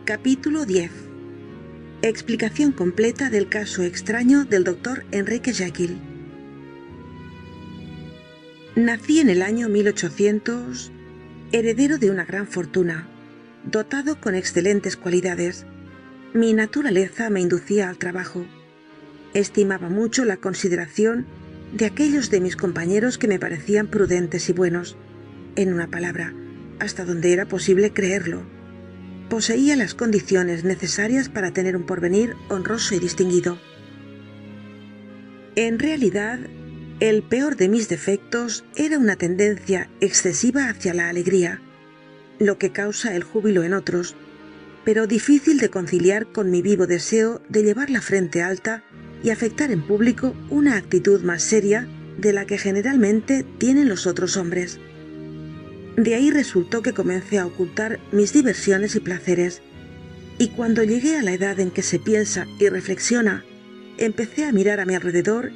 Capítulo 10. Explicación completa del caso extraño del Dr. Enrique Jekyll. Nací en el año 1800, heredero de una gran fortuna, dotado con excelentes cualidades. Mi naturaleza me inducía al trabajo. Estimaba mucho la consideración de aquellos de mis compañeros que me parecían prudentes y buenos. En una palabra, hasta donde era posible creerlo. Poseía las condiciones necesarias para tener un porvenir honroso y distinguido. En realidad, el peor de mis defectos era una tendencia excesiva hacia la alegría, lo que causa el júbilo en otros, pero difícil de conciliar con mi vivo deseo de llevar la frente alta y afectar en público una actitud más seria de la que generalmente tienen los otros hombres. De ahí resultó que comencé a ocultar mis diversiones y placeres, y cuando llegué a la edad en que se piensa y reflexiona, empecé a mirar a mi alrededor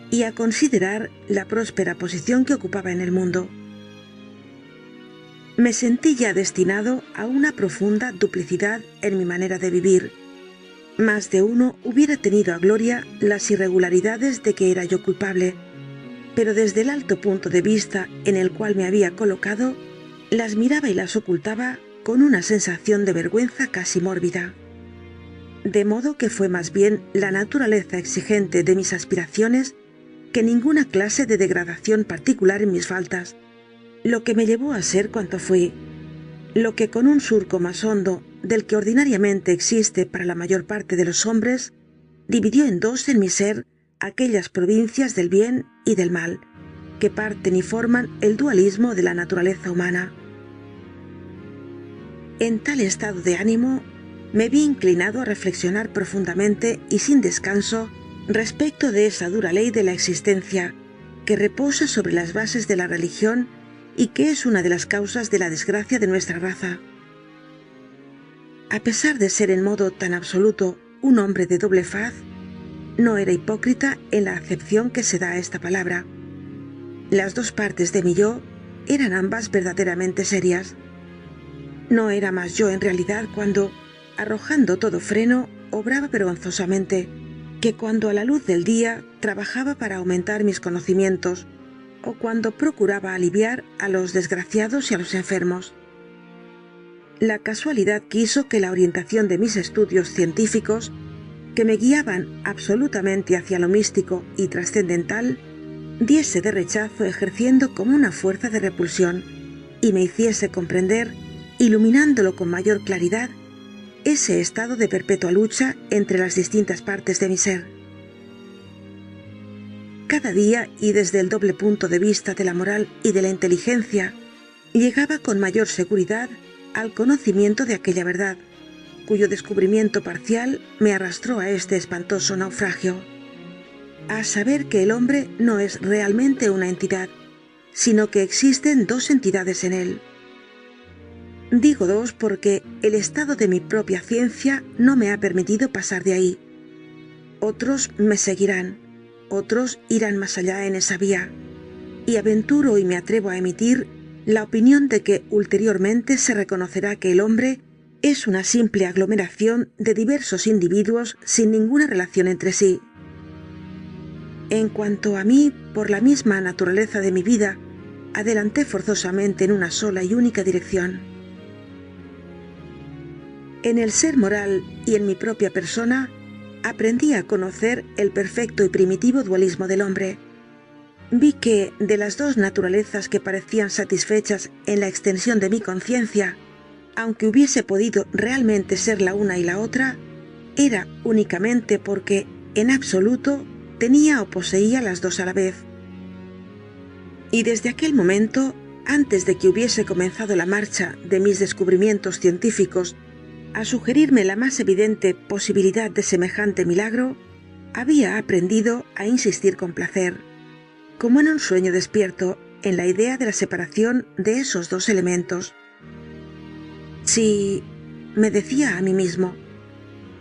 y a considerar la próspera posición que ocupaba en el mundo. Me sentí ya destinado a una profunda duplicidad en mi manera de vivir. Más de uno hubiera tenido a gloria las irregularidades de que era yo culpable, pero desde el alto punto de vista en el cual me había colocado, las miraba y las ocultaba con una sensación de vergüenza casi mórbida. De modo que fue más bien la naturaleza exigente de mis aspiraciones que ninguna clase de degradación particular en mis faltas, lo que me llevó a ser cuanto fui, lo que con un surco más hondo del que ordinariamente existe para la mayor parte de los hombres, dividió en dos en mi ser aquellas provincias del bien y del mal, que parten y forman el dualismo de la naturaleza humana. En tal estado de ánimo, me vi inclinado a reflexionar profundamente y sin descanso respecto de esa dura ley de la existencia, que reposa sobre las bases de la religión y que es una de las causas de la desgracia de nuestra raza. A pesar de ser en modo tan absoluto un hombre de doble faz, no era hipócrita en la acepción que se da a esta palabra. Las dos partes de mi yo eran ambas verdaderamente serias. No era más yo en realidad cuando, arrojando todo freno, obraba vergonzosamente, que cuando a la luz del día trabajaba para aumentar mis conocimientos, o cuando procuraba aliviar a los desgraciados y a los enfermos. La casualidad quiso que la orientación de mis estudios científicos, que me guiaban absolutamente hacia lo místico y trascendental, diese de rechazo ejerciendo como una fuerza de repulsión, y me hiciese comprender, iluminándolo con mayor claridad, ese estado de perpetua lucha entre las distintas partes de mi ser. Cada día, y desde el doble punto de vista de la moral y de la inteligencia, llegaba con mayor seguridad al conocimiento de aquella verdad, cuyo descubrimiento parcial me arrastró a este espantoso naufragio, a saber que el hombre no es realmente una entidad, sino que existen dos entidades en él. Digo dos porque el estado de mi propia ciencia no me ha permitido pasar de ahí. Otros me seguirán, otros irán más allá en esa vía, y aventuro y me atrevo a emitir la opinión de que ulteriormente se reconocerá que el hombre es una simple aglomeración de diversos individuos sin ninguna relación entre sí. En cuanto a mí, por la misma naturaleza de mi vida, adelanté forzosamente en una sola y única dirección. En el ser moral y en mi propia persona, aprendí a conocer el perfecto y primitivo dualismo del hombre. Vi que, de las dos naturalezas que parecían satisfechas en la extensión de mi conciencia, aunque hubiese podido realmente ser la una y la otra, era únicamente porque, en absoluto, tenía o poseía las dos a la vez. Y desde aquel momento, antes de que hubiese comenzado la marcha de mis descubrimientos científicos a sugerirme la más evidente posibilidad de semejante milagro, había aprendido a insistir con placer, como en un sueño despierto, en la idea de la separación de esos dos elementos. Si, me decía a mí mismo,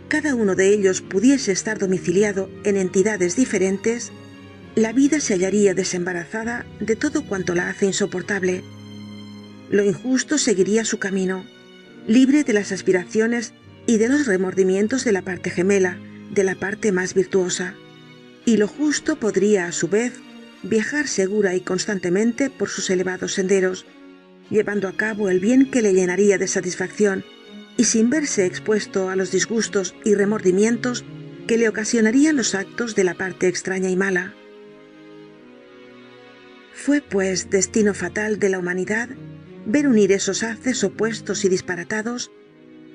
cada uno de ellos pudiese estar domiciliado en entidades diferentes, la vida se hallaría desembarazada de todo cuanto la hace insoportable. Lo injusto seguiría su camino, libre de las aspiraciones y de los remordimientos de la parte gemela, de la parte más virtuosa. Y lo justo podría, a su vez, viajar segura y constantemente por sus elevados senderos, llevando a cabo el bien que le llenaría de satisfacción y sin verse expuesto a los disgustos y remordimientos que le ocasionarían los actos de la parte extraña y mala. Fue, pues, destino fatal de la humanidad ver unir esos haces opuestos y disparatados,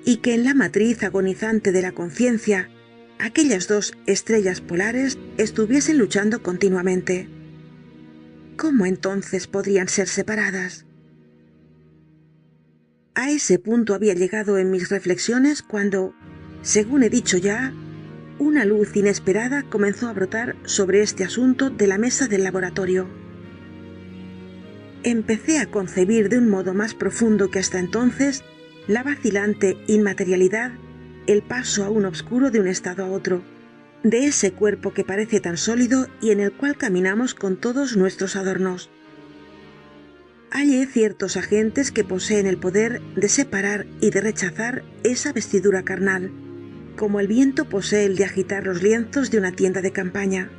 y que en la matriz agonizante de la conciencia aquellas dos estrellas polares estuviesen luchando continuamente. ¿Cómo entonces podrían ser separadas? A ese punto había llegado en mis reflexiones cuando, según he dicho ya, una luz inesperada comenzó a brotar sobre este asunto de la mesa del laboratorio. Empecé a concebir de un modo más profundo que hasta entonces la vacilante inmaterialidad, el paso aún obscuro de un estado a otro, de ese cuerpo que parece tan sólido y en el cual caminamos con todos nuestros adornos. Hallé ciertos agentes que poseen el poder de separar y de rechazar esa vestidura carnal, como el viento posee el de agitar los lienzos de una tienda de campaña.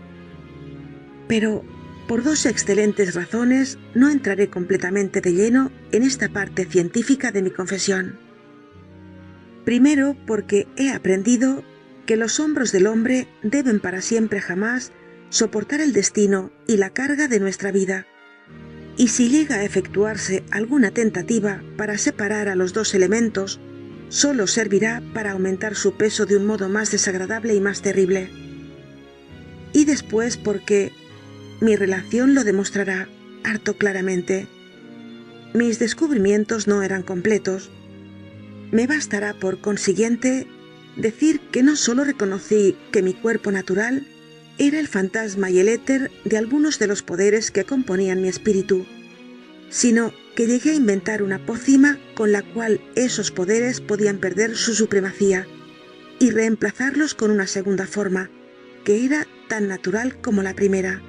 Pero, por dos excelentes razones, no entraré completamente de lleno en esta parte científica de mi confesión. Primero, porque he aprendido que los hombros del hombre deben para siempre jamás soportar el destino y la carga de nuestra vida. Y si llega a efectuarse alguna tentativa para separar a los dos elementos, solo servirá para aumentar su peso de un modo más desagradable y más terrible. Y después porque mi relación lo demostrará harto claramente. Mis descubrimientos no eran completos. Me bastará, por consiguiente, decir que no solo reconocí que mi cuerpo natural era el fantasma y el éter de algunos de los poderes que componían mi espíritu, sino que llegué a inventar una pócima con la cual esos poderes podían perder su supremacía y reemplazarlos con una segunda forma, que era tan natural como la primera,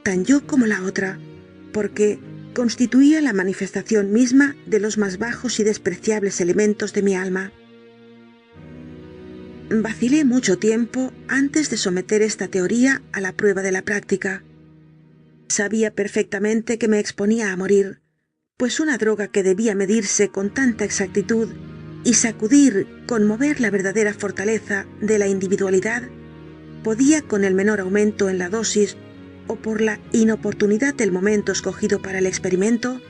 tan yo como la otra, porque constituía la manifestación misma de los más bajos y despreciables elementos de mi alma. Vacilé mucho tiempo antes de someter esta teoría a la prueba de la práctica. Sabía perfectamente que me exponía a morir, pues una droga que debía medirse con tanta exactitud y sacudir, conmover la verdadera fortaleza de la individualidad, podía, con el menor aumento en la dosis o por la inoportunidad del momento escogido para el experimento,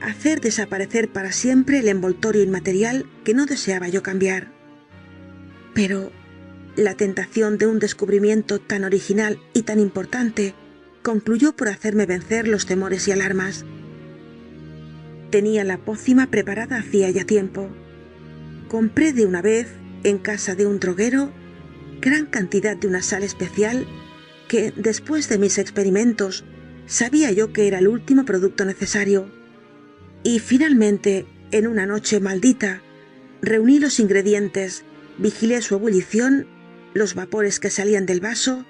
hacer desaparecer para siempre el envoltorio inmaterial que no deseaba yo cambiar. Pero la tentación de un descubrimiento tan original y tan importante concluyó por hacerme vencer los temores y alarmas. Tenía la pócima preparada hacía ya tiempo. Compré de una vez, en casa de un droguero, gran cantidad de una sal especial que, después de mis experimentos, sabía yo que era el último producto necesario. Y finalmente, en una noche maldita, reuní los ingredientes, vigilé su ebullición, los vapores que salían del vaso,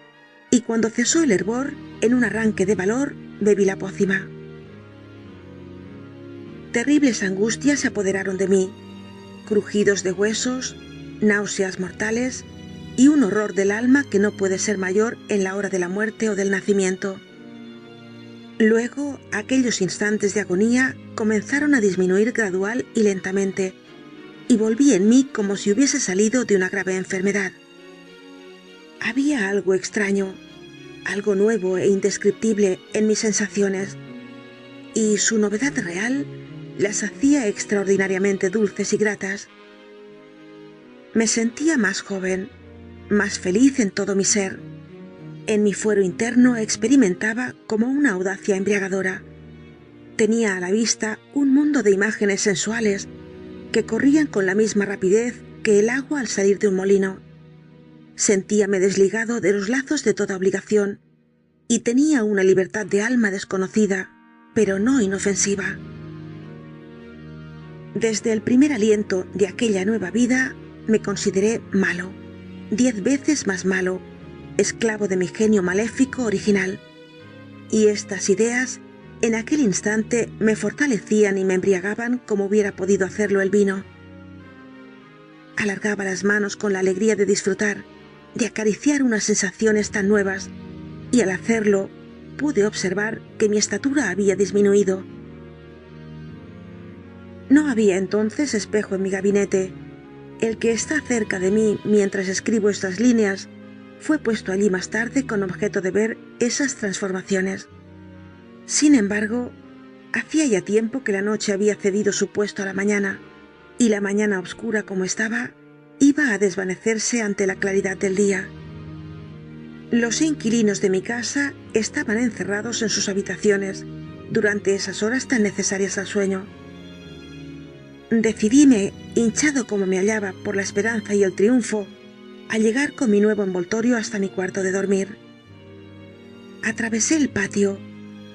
y cuando cesó el hervor, en un arranque de valor, bebí la pócima. Terribles angustias se apoderaron de mí, crujidos de huesos, náuseas mortales y un horror del alma que no puede ser mayor en la hora de la muerte o del nacimiento. Luego, aquellos instantes de agonía comenzaron a disminuir gradual y lentamente, y volví en mí como si hubiese salido de una grave enfermedad. Había algo extraño, algo nuevo e indescriptible en mis sensaciones, y su novedad real las hacía extraordinariamente dulces y gratas. Me sentía más joven, más feliz en todo mi ser. En mi fuero interno experimentaba como una audacia embriagadora. Tenía a la vista un mundo de imágenes sensuales que corrían con la misma rapidez que el agua al salir de un molino. Sentíame desligado de los lazos de toda obligación y tenía una libertad de alma desconocida, pero no inofensiva. Desde el primer aliento de aquella nueva vida me consideré malo, 10 veces más malo, esclavo de mi genio maléfico original. Y estas ideas en aquel instante me fortalecían y me embriagaban como hubiera podido hacerlo el vino. Alargaba las manos con la alegría de disfrutar, de acariciar unas sensaciones tan nuevas, y al hacerlo pude observar que mi estatura había disminuido. No había entonces espejo en mi gabinete. El que está cerca de mí mientras escribo estas líneas fue puesto allí más tarde con objeto de ver esas transformaciones. Sin embargo, hacía ya tiempo que la noche había cedido su puesto a la mañana, y la mañana oscura como estaba, iba a desvanecerse ante la claridad del día. Los inquilinos de mi casa estaban encerrados en sus habitaciones durante esas horas tan necesarias al sueño. Decidíme, hinchado como me hallaba por la esperanza y el triunfo, a llegar con mi nuevo envoltorio hasta mi cuarto de dormir. Atravesé el patio,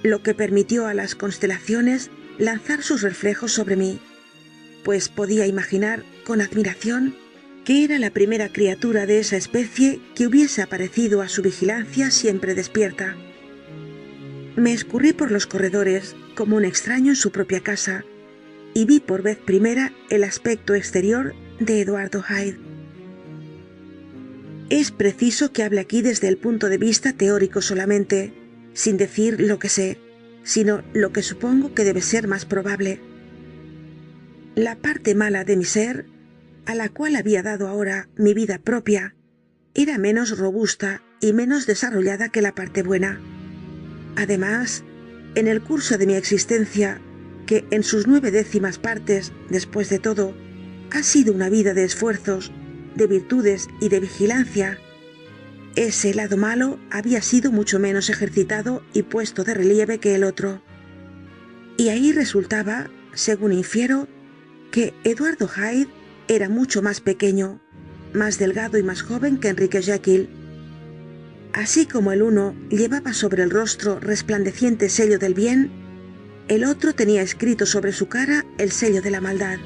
lo que permitió a las constelaciones lanzar sus reflejos sobre mí, pues podía imaginar con admiración que era la primera criatura de esa especie que hubiese aparecido a su vigilancia siempre despierta. Me escurrí por los corredores como un extraño en su propia casa y vi por vez primera el aspecto exterior de Eduardo Hyde. Es preciso que hable aquí desde el punto de vista teórico solamente, sin decir lo que sé, sino lo que supongo que debe ser más probable. La parte mala de mi ser, a la cual había dado ahora mi vida propia, era menos robusta y menos desarrollada que la parte buena. Además, en el curso de mi existencia, que en sus 9/10 partes, después de todo, ha sido una vida de esfuerzos, de virtudes y de vigilancia, ese lado malo había sido mucho menos ejercitado y puesto de relieve que el otro. Y ahí resultaba, según infiero, que Eduardo Hyde era mucho más pequeño, más delgado y más joven que Enrique Jekyll. Así como el uno llevaba sobre el rostro resplandeciente sello del bien, el otro tenía escrito sobre su cara el sello de la maldad.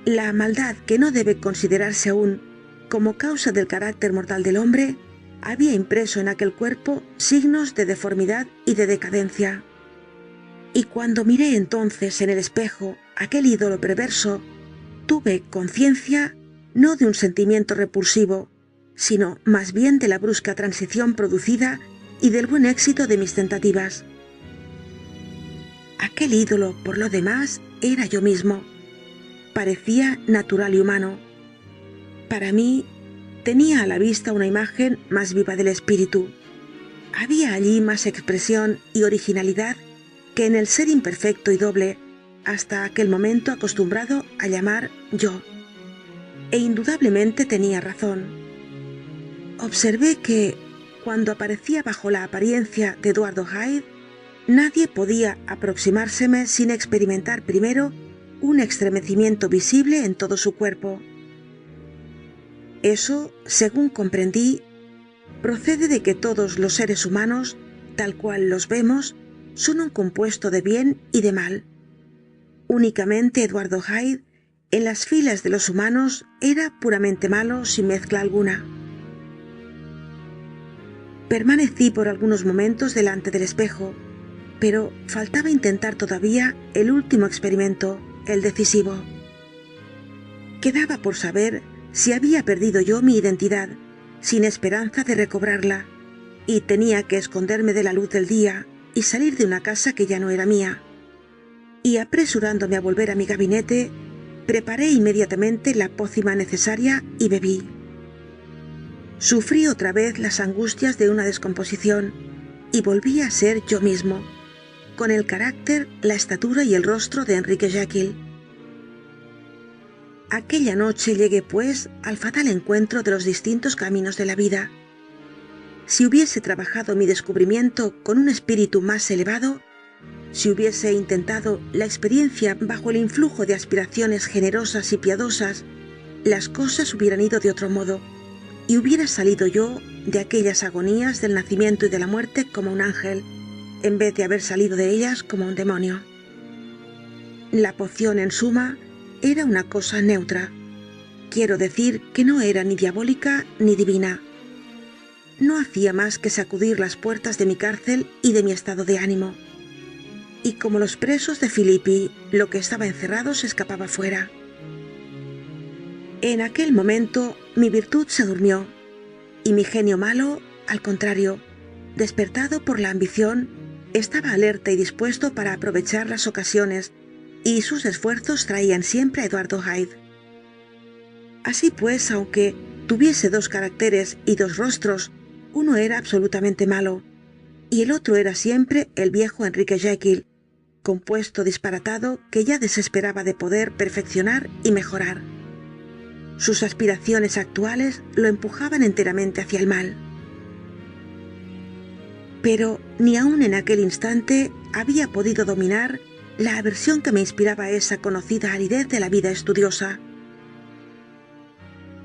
La maldad, que no debe considerarse aún como causa del carácter mortal del hombre, había impreso en aquel cuerpo signos de deformidad y de decadencia. Y cuando miré entonces en el espejo aquel ídolo perverso, tuve conciencia no de un sentimiento repulsivo, sino más bien de la brusca transición producida y del buen éxito de mis tentativas. Aquel ídolo, por lo demás, era yo mismo. Parecía natural y humano. Para mí, tenía a la vista una imagen más viva del espíritu. Había allí más expresión y originalidad que en el ser imperfecto y doble, hasta aquel momento acostumbrado a llamar yo. E indudablemente tenía razón. Observé que, cuando aparecía bajo la apariencia de Eduardo Hyde, nadie podía aproximárseme sin experimentar primero un estremecimiento visible en todo su cuerpo. Eso, según comprendí, procede de que todos los seres humanos, tal cual los vemos, son un compuesto de bien y de mal. Únicamente Eduardo Hyde, en las filas de los humanos, era puramente malo sin mezcla alguna. Permanecí por algunos momentos delante del espejo, pero faltaba intentar todavía el último experimento, el decisivo. Quedaba por saber si había perdido yo mi identidad, sin esperanza de recobrarla, y tenía que esconderme de la luz del día y salir de una casa que ya no era mía. Y apresurándome a volver a mi gabinete, preparé inmediatamente la pócima necesaria y bebí. Sufrí otra vez las angustias de una descomposición y volví a ser yo mismo, con el carácter, la estatura y el rostro de Enrique Jekyll. Aquella noche llegué, pues, al fatal encuentro de los distintos caminos de la vida. Si hubiese trabajado mi descubrimiento con un espíritu más elevado, si hubiese intentado la experiencia bajo el influjo de aspiraciones generosas y piadosas, las cosas hubieran ido de otro modo, y hubiera salido yo de aquellas agonías del nacimiento y de la muerte como un ángel, en vez de haber salido de ellas como un demonio. La poción, en suma, era una cosa neutra. Quiero decir que no era ni diabólica ni divina. No hacía más que sacudir las puertas de mi cárcel y de mi estado de ánimo. Y como los presos de Filippi, lo que estaba encerrado se escapaba fuera. En aquel momento mi virtud se durmió y mi genio malo, al contrario, despertado por la ambición, estaba alerta y dispuesto para aprovechar las ocasiones, y sus esfuerzos traían siempre a Eduardo Hyde. Así pues, aunque tuviese dos caracteres y dos rostros, uno era absolutamente malo, y el otro era siempre el viejo Enrique Jekyll, compuesto disparatado que ya desesperaba de poder perfeccionar y mejorar. Sus aspiraciones actuales lo empujaban enteramente hacia el mal. Pero ni aun en aquel instante había podido dominar la aversión que me inspiraba esa conocida aridez de la vida estudiosa.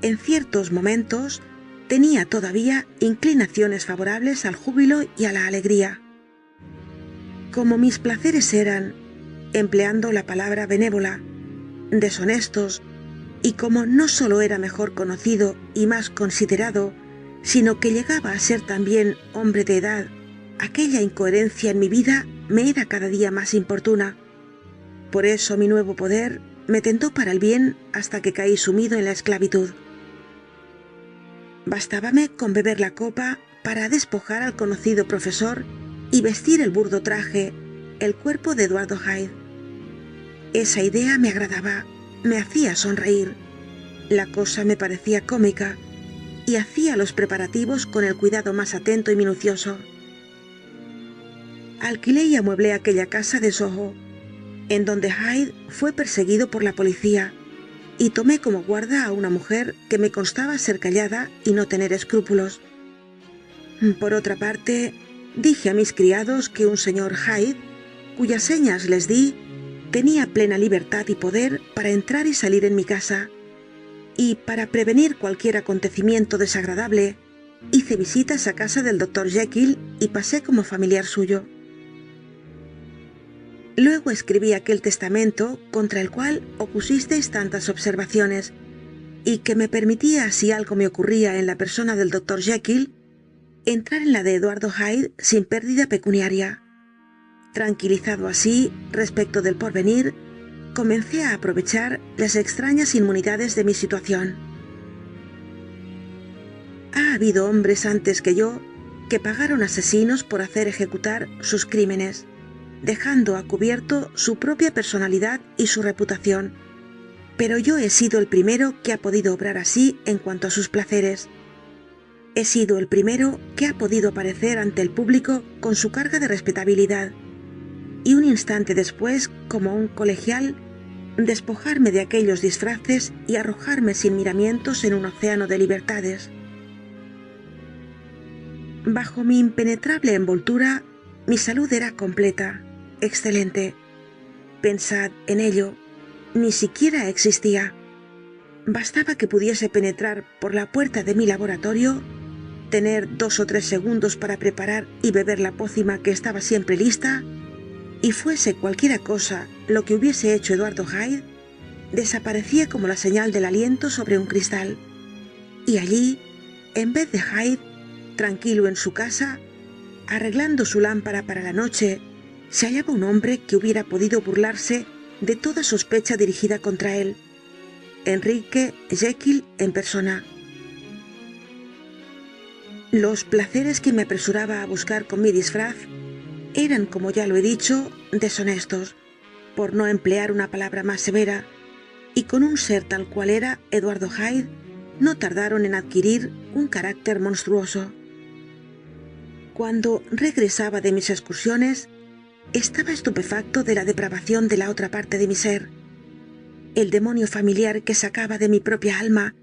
En ciertos momentos tenía todavía inclinaciones favorables al júbilo y a la alegría. Como mis placeres eran, empleando la palabra benévola, deshonestos, y como no solo era mejor conocido y más considerado, sino que llegaba a ser también hombre de edad, aquella incoherencia en mi vida me era cada día más importuna. Por eso mi nuevo poder me tentó para el bien hasta que caí sumido en la esclavitud. Bastábame con beber la copa para despojar al conocido profesor y vestir el burdo traje, el cuerpo de Eduardo Hyde. Esa idea me agradaba, me hacía sonreír. La cosa me parecía cómica y hacía los preparativos con el cuidado más atento y minucioso. Alquilé y amueblé aquella casa de Soho, en donde Hyde fue perseguido por la policía, y tomé como guarda a una mujer que me constaba ser callada y no tener escrúpulos. Por otra parte, dije a mis criados que un señor Hyde, cuyas señas les di, tenía plena libertad y poder para entrar y salir en mi casa, y para prevenir cualquier acontecimiento desagradable, hice visitas a casa del Dr. Jekyll y pasé como familiar suyo. Luego escribí aquel testamento contra el cual opusisteis tantas observaciones, y que me permitía, si algo me ocurría en la persona del Dr. Jekyll, entrar en la de Eduardo Hyde sin pérdida pecuniaria. Tranquilizado así respecto del porvenir, comencé a aprovechar las extrañas inmunidades de mi situación. Ha habido hombres antes que yo que pagaron asesinos por hacer ejecutar sus crímenes, dejando a cubierto su propia personalidad y su reputación. Pero yo he sido el primero que ha podido obrar así en cuanto a sus placeres. He sido el primero que ha podido aparecer ante el público con su carga de respetabilidad, y un instante después, como un colegial, despojarme de aquellos disfraces y arrojarme sin miramientos en un océano de libertades. Bajo mi impenetrable envoltura, mi salud era completa, excelente. Pensad en ello, ni siquiera existía. Bastaba que pudiese penetrar por la puerta de mi laboratorio, tener 2 o 3 segundos para preparar y beber la pócima que estaba siempre lista, y fuese cualquiera cosa lo que hubiese hecho Eduardo Hyde, desaparecía como la señal del aliento sobre un cristal. Y allí, en vez de Hyde, tranquilo en su casa, arreglando su lámpara para la noche, se hallaba un hombre que hubiera podido burlarse de toda sospecha dirigida contra él. Enrique Jekyll en persona. Los placeres que me apresuraba a buscar con mi disfraz eran, como ya lo he dicho, deshonestos, por no emplear una palabra más severa, y con un ser tal cual era Eduardo Hyde, no tardaron en adquirir un carácter monstruoso. Cuando regresaba de mis excursiones, estaba estupefacto de la depravación de la otra parte de mi ser. El demonio familiar que sacaba de mi propia alma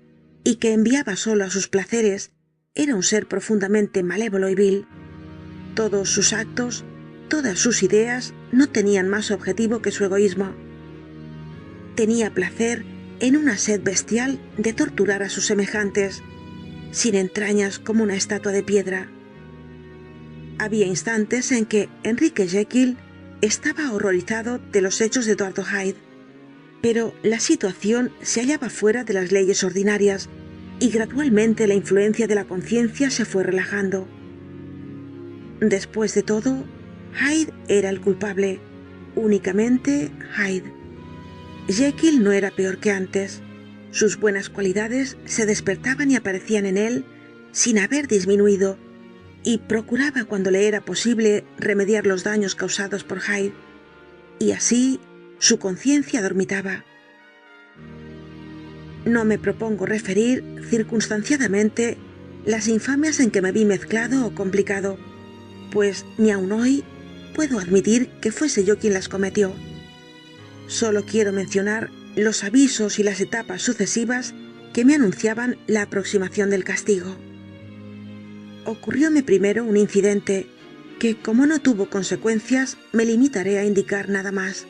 y que enviaba solo a sus placeres era un ser profundamente malévolo y vil. Todos sus actos, todas sus ideas no tenían más objetivo que su egoísmo. Tenía placer en una sed bestial de torturar a sus semejantes, sin entrañas como una estatua de piedra. Había instantes en que Enrique Jekyll estaba horrorizado de los hechos de Eduardo Hyde, pero la situación se hallaba fuera de las leyes ordinarias y gradualmente la influencia de la conciencia se fue relajando. Después de todo, Hyde era el culpable, únicamente Hyde. Jekyll no era peor que antes. Sus buenas cualidades se despertaban y aparecían en él sin haber disminuido, y procuraba cuando le era posible remediar los daños causados por Hyde, y así su conciencia dormitaba. No me propongo referir circunstanciadamente las infamias en que me vi mezclado o complicado, pues ni aun hoy puedo admitir que fuese yo quien las cometió. Solo quiero mencionar los avisos y las etapas sucesivas que me anunciaban la aproximación del castigo. Ocurrióme primero un incidente que, como no tuvo consecuencias, me limitaré a indicar nada más.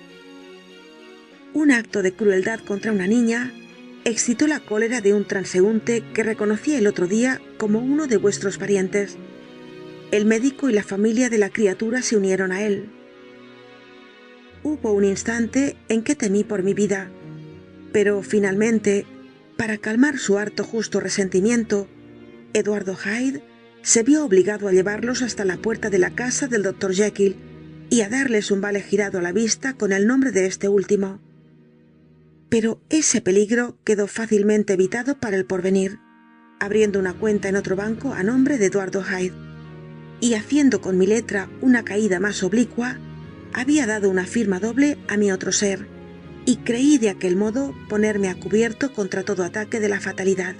Un acto de crueldad contra una niña excitó la cólera de un transeúnte que reconocí el otro día como uno de vuestros parientes. El médico y la familia de la criatura se unieron a él. Hubo un instante en que temí por mi vida, pero finalmente, para calmar su harto justo resentimiento, Eduardo Hyde se vio obligado a llevarlos hasta la puerta de la casa del Dr. Jekyll y a darles un vale girado a la vista con el nombre de este último. Pero ese peligro quedó fácilmente evitado para el porvenir, abriendo una cuenta en otro banco a nombre de Eduardo Hyde, y haciendo con mi letra una caída más oblicua, había dado una firma doble a mi otro ser, y creí de aquel modo ponerme a cubierto contra todo ataque de la fatalidad.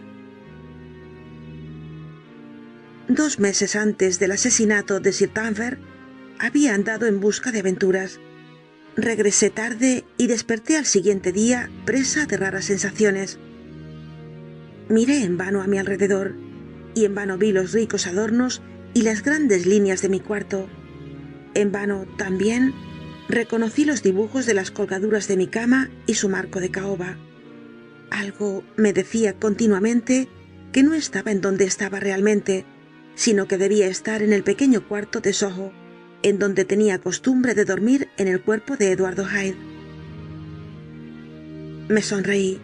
2 meses antes del asesinato de Sir Danvers, había andado en busca de aventuras. Regresé tarde y desperté al siguiente día presa de raras sensaciones. Miré en vano a mi alrededor, y en vano vi los ricos adornos y las grandes líneas de mi cuarto. En vano, también, reconocí los dibujos de las colgaduras de mi cama y su marco de caoba. Algo me decía continuamente que no estaba en donde estaba realmente, sino que debía estar en el pequeño cuarto de Soho, en donde tenía costumbre de dormir en el cuerpo de Eduardo Hyde. Me sonreí,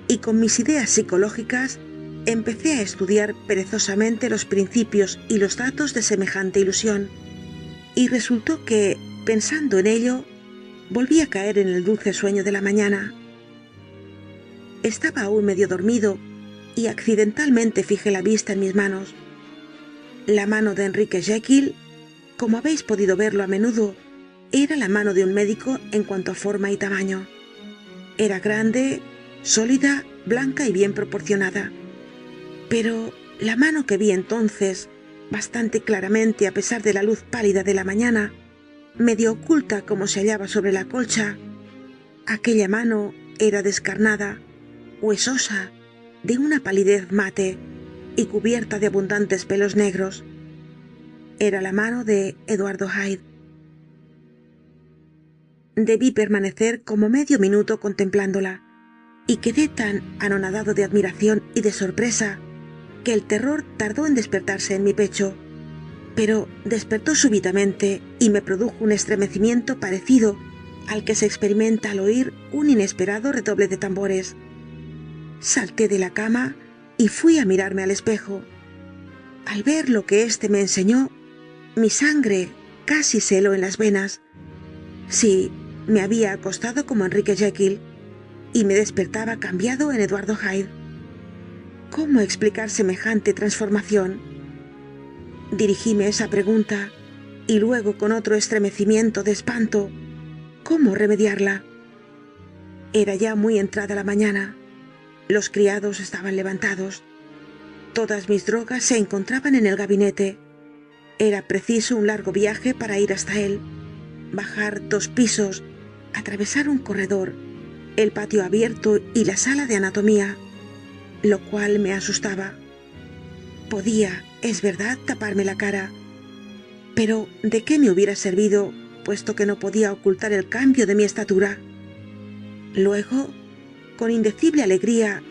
y con mis ideas psicológicas empecé a estudiar perezosamente los principios y los datos de semejante ilusión, y resultó que, pensando en ello, volví a caer en el dulce sueño de la mañana. Estaba aún medio dormido y accidentalmente fijé la vista en mis manos. La mano de Enrique Jekyll, como habéis podido verlo a menudo, era la mano de un médico en cuanto a forma y tamaño. Era grande, sólida, blanca y bien proporcionada. Pero la mano que vi entonces, bastante claramente a pesar de la luz pálida de la mañana, medio oculta como se hallaba sobre la colcha, aquella mano era descarnada, huesosa, de una palidez mate y cubierta de abundantes pelos negros. Era la mano de Eduardo Hyde. Debí permanecer como medio minuto contemplándola, y quedé tan anonadado de admiración y de sorpresa que el terror tardó en despertarse en mi pecho, pero despertó súbitamente y me produjo un estremecimiento parecido al que se experimenta al oír un inesperado redoble de tambores. Salté de la cama y fui a mirarme al espejo. Al ver lo que éste me enseñó, mi sangre casi se heló en las venas. Sí, me había acostado como Enrique Jekyll y me despertaba cambiado en Eduardo Hyde. ¿Cómo explicar semejante transformación? Dirigíme esa pregunta y luego, con otro estremecimiento de espanto, ¿cómo remediarla? Era ya muy entrada la mañana. Los criados estaban levantados. Todas mis drogas se encontraban en el gabinete. Era preciso un largo viaje para ir hasta él, bajar 2 pisos, atravesar un corredor, el patio abierto y la sala de anatomía, lo cual me asustaba. Podía, es verdad, taparme la cara, pero ¿de qué me hubiera servido, puesto que no podía ocultar el cambio de mi estatura? Luego, con indecible alegría,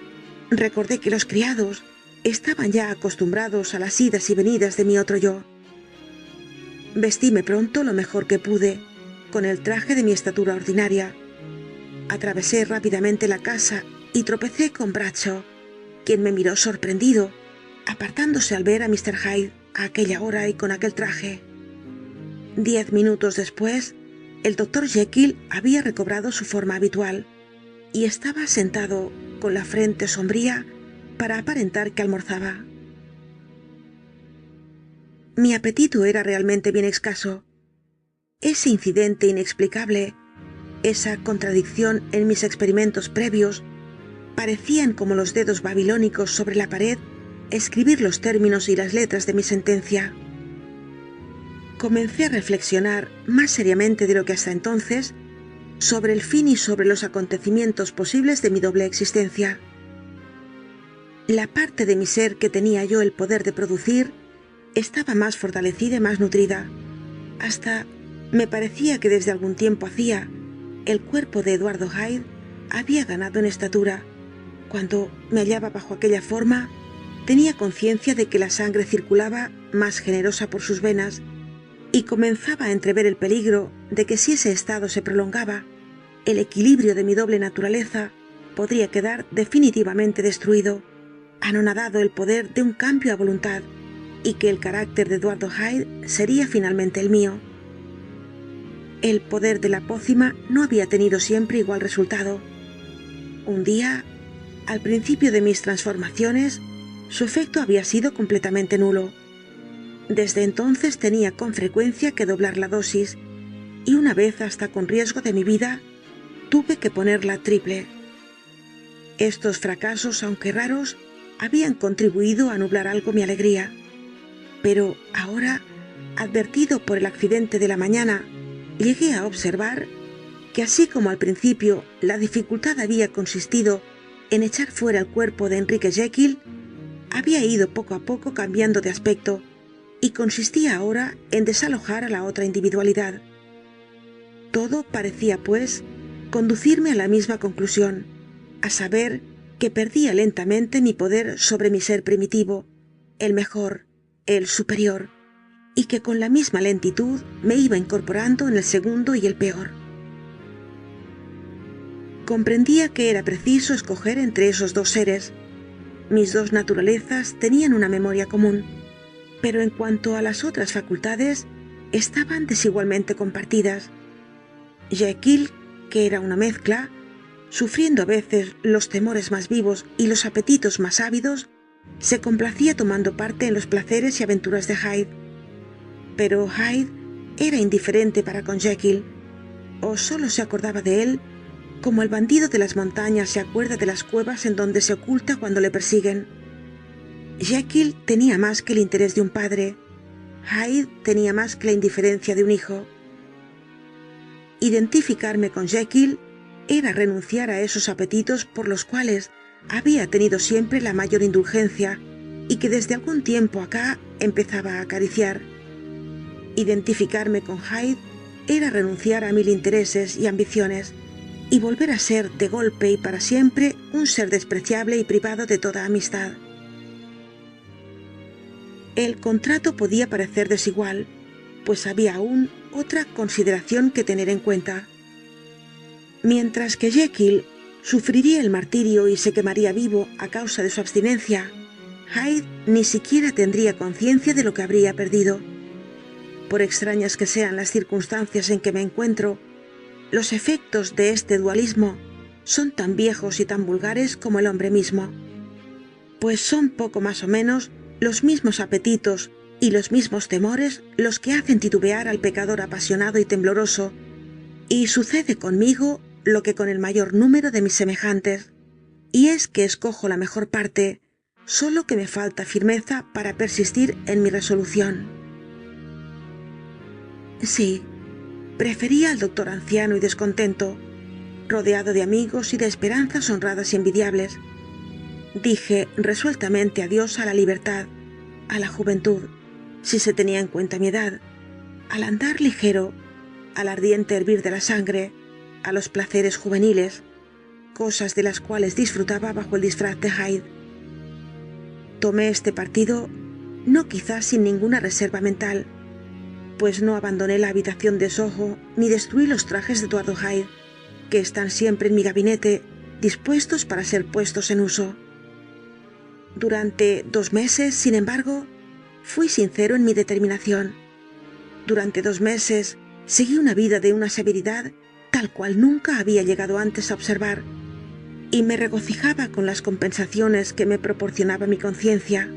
recordé que los criados estaban ya acostumbrados a las idas y venidas de mi otro yo. Vestíme pronto lo mejor que pude, con el traje de mi estatura ordinaria. Atravesé rápidamente la casa y tropecé con Bradshaw, quien me miró sorprendido, apartándose al ver a Mr. Hyde a aquella hora y con aquel traje. 10 minutos después, el Dr. Jekyll había recobrado su forma habitual y estaba sentado, con la frente sombría para aparentar que almorzaba. Mi apetito era realmente bien escaso. Ese incidente inexplicable, esa contradicción en mis experimentos previos, parecían como los dedos babilónicos sobre la pared escribir los términos y las letras de mi sentencia. Comencé a reflexionar más seriamente de lo que hasta entonces sobre el fin y sobre los acontecimientos posibles de mi doble existencia. La parte de mi ser que tenía yo el poder de producir estaba más fortalecida y más nutrida. Hasta me parecía que desde algún tiempo hacía el cuerpo de Eduardo Hyde había ganado en estatura. Cuando me hallaba bajo aquella forma, tenía conciencia de que la sangre circulaba más generosa por sus venas y comenzaba a entrever el peligro de que si ese estado se prolongaba, el equilibrio de mi doble naturaleza podría quedar definitivamente destruido, anonadado el poder de un cambio a voluntad, y que el carácter de Eduardo Hyde sería finalmente el mío. El poder de la pócima no había tenido siempre igual resultado. Un día, al principio de mis transformaciones, su efecto había sido completamente nulo. Desde entonces tenía con frecuencia que doblar la dosis, y una vez hasta con riesgo de mi vida, tuve que ponerla triple. Estos fracasos, aunque raros, habían contribuido a nublar algo mi alegría. Pero ahora, advertido por el accidente de la mañana, llegué a observar que así como al principio la dificultad había consistido en echar fuera el cuerpo de Enrique Jekyll, había ido poco a poco cambiando de aspecto y consistía ahora en desalojar a la otra individualidad. Todo parecía, pues, conducirme a la misma conclusión, a saber que perdía lentamente mi poder sobre mi ser primitivo, el mejor, el superior, y que con la misma lentitud me iba incorporando en el segundo y el peor. Comprendía que era preciso escoger entre esos dos seres. Mis dos naturalezas tenían una memoria común, pero en cuanto a las otras facultades, estaban desigualmente compartidas. Jekyll, que era una mezcla, sufriendo a veces los temores más vivos y los apetitos más ávidos, se complacía tomando parte en los placeres y aventuras de Hyde. Pero Hyde era indiferente para con Jekyll, o solo se acordaba de él como el bandido de las montañas se acuerda de las cuevas en donde se oculta cuando le persiguen. Jekyll tenía más que el interés de un padre, Hyde tenía más que la indiferencia de un hijo. Identificarme con Jekyll era renunciar a esos apetitos por los cuales había tenido siempre la mayor indulgencia y que desde algún tiempo acá empezaba a acariciar. Identificarme con Hyde era renunciar a mil intereses y ambiciones y volver a ser de golpe y para siempre un ser despreciable y privado de toda amistad. El contrato podía parecer desigual, pues había aún otra consideración que tener en cuenta. Mientras que Jekyll sufriría el martirio y se quemaría vivo a causa de su abstinencia, Hyde ni siquiera tendría conciencia de lo que habría perdido. Por extrañas que sean las circunstancias en que me encuentro, los efectos de este dualismo son tan viejos y tan vulgares como el hombre mismo, pues son poco más o menos los mismos apetitos y los mismos temores los que hacen titubear al pecador apasionado y tembloroso, y sucede conmigo lo que con el mayor número de mis semejantes, y es que escojo la mejor parte, solo que me falta firmeza para persistir en mi resolución. Sí, prefería al doctor anciano y descontento, rodeado de amigos y de esperanzas honradas y envidiables. Dije resueltamente adiós a la libertad, a la juventud, si se tenía en cuenta mi edad, al andar ligero, al ardiente hervir de la sangre, a los placeres juveniles, cosas de las cuales disfrutaba bajo el disfraz de Hyde. Tomé este partido, no quizás sin ninguna reserva mental, pues no abandoné la habitación de Soho ni destruí los trajes de Eduardo Hyde, que están siempre en mi gabinete, dispuestos para ser puestos en uso. Durante 2 meses, sin embargo, fui sincero en mi determinación. Durante 2 meses seguí una vida de una severidad tal cual nunca había llegado antes a observar, y me regocijaba con las compensaciones que me proporcionaba mi conciencia.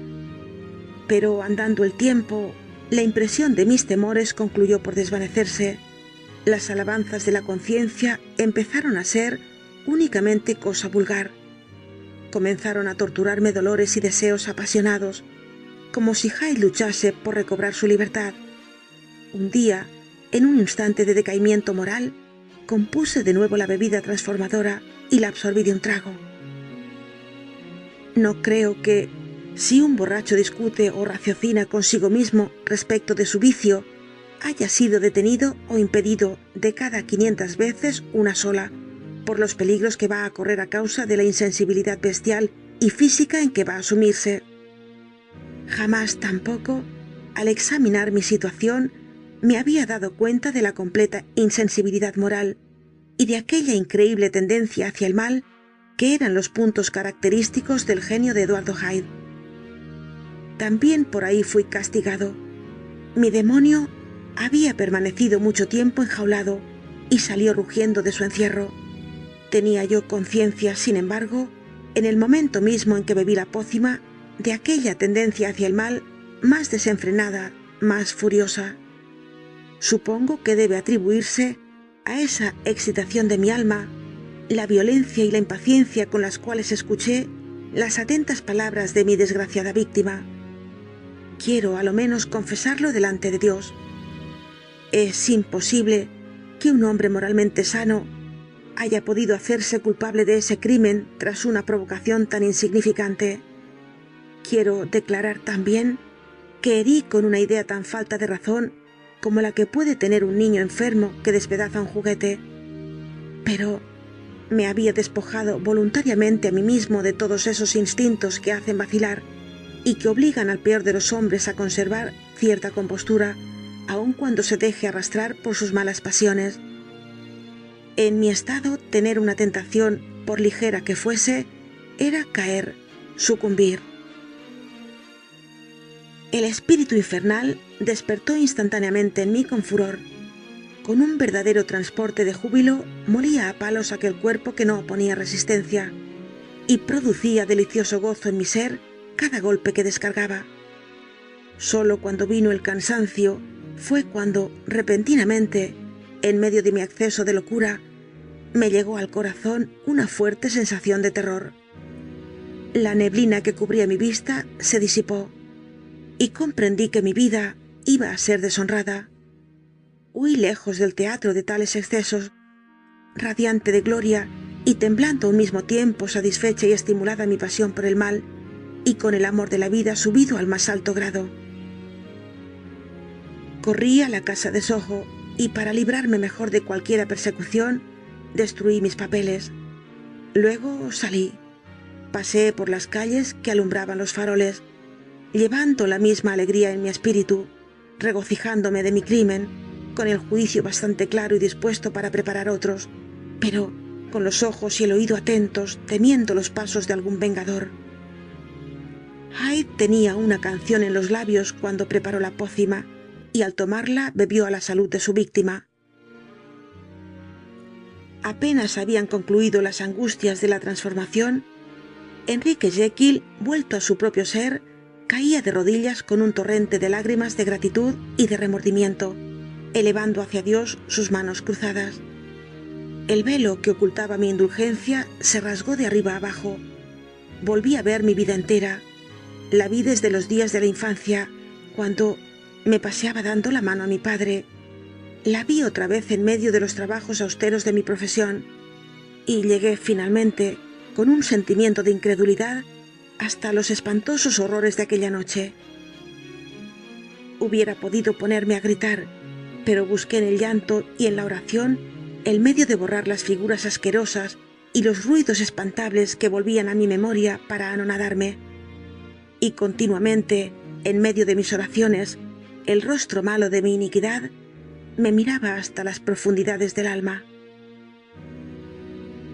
Pero andando el tiempo, la impresión de mis temores concluyó por desvanecerse. Las alabanzas de la conciencia empezaron a ser únicamente cosa vulgar. Comenzaron a torturarme dolores y deseos apasionados, como si Hyde luchase por recobrar su libertad. Un día, en un instante de decaimiento moral, compuse de nuevo la bebida transformadora y la absorbí de un trago. No creo que, si un borracho discute o raciocina consigo mismo respecto de su vicio, haya sido detenido o impedido de cada 500 veces una sola, por los peligros que va a correr a causa de la insensibilidad bestial y física en que va a sumirse. Jamás tampoco, al examinar mi situación, me había dado cuenta de la completa insensibilidad moral y de aquella increíble tendencia hacia el mal que eran los puntos característicos del genio de Eduardo Hyde. También por ahí fui castigado. Mi demonio había permanecido mucho tiempo enjaulado y salió rugiendo de su encierro. Tenía yo conciencia, sin embargo, en el momento mismo en que bebí la pócima, de aquella tendencia hacia el mal más desenfrenada, más furiosa. Supongo que debe atribuirse a esa excitación de mi alma la violencia y la impaciencia con las cuales escuché las atentas palabras de mi desgraciada víctima. Quiero a lo menos confesarlo delante de Dios. Es imposible que un hombre moralmente sano haya podido hacerse culpable de ese crimen tras una provocación tan insignificante. Quiero declarar también que herí con una idea tan falta de razón como la que puede tener un niño enfermo que despedaza un juguete. Pero me había despojado voluntariamente a mí mismo de todos esos instintos que hacen vacilar y que obligan al peor de los hombres a conservar cierta compostura, aun cuando se deje arrastrar por sus malas pasiones. En mi estado, tener una tentación, por ligera que fuese, era caer, sucumbir. El espíritu infernal despertó instantáneamente en mí con furor. Con un verdadero transporte de júbilo, molía a palos aquel cuerpo que no oponía resistencia, y producía delicioso gozo en mi ser cada golpe que descargaba. Solo cuando vino el cansancio fue cuando, repentinamente, en medio de mi acceso de locura, me llegó al corazón una fuerte sensación de terror. La neblina que cubría mi vista se disipó y comprendí que mi vida iba a ser deshonrada. Huí lejos del teatro de tales excesos, radiante de gloria y temblando a un mismo tiempo, satisfecha y estimulada mi pasión por el mal y con el amor de la vida subido al más alto grado. Corrí a la casa de Soho y, para librarme mejor de cualquiera persecución, destruí mis papeles. Luego salí. Pasé por las calles que alumbraban los faroles, llevando la misma alegría en mi espíritu, regocijándome de mi crimen, con el juicio bastante claro y dispuesto para preparar otros, pero con los ojos y el oído atentos, temiendo los pasos de algún vengador. Hyde tenía una canción en los labios cuando preparó la pócima, y al tomarla bebió a la salud de su víctima. Apenas habían concluido las angustias de la transformación, Enrique Jekyll, vuelto a su propio ser, caía de rodillas con un torrente de lágrimas de gratitud y de remordimiento, elevando hacia Dios sus manos cruzadas. El velo que ocultaba mi indulgencia se rasgó de arriba a abajo. Volví a ver mi vida entera. La vi desde los días de la infancia, cuando me paseaba dando la mano a mi padre. La vi otra vez en medio de los trabajos austeros de mi profesión. Y llegué finalmente, con un sentimiento de incredulidad, hasta los espantosos horrores de aquella noche. Hubiera podido ponerme a gritar, pero busqué en el llanto y en la oración el medio de borrar las figuras asquerosas y los ruidos espantables que volvían a mi memoria para anonadarme. Y continuamente, en medio de mis oraciones, el rostro malo de mi iniquidad me miraba hasta las profundidades del alma.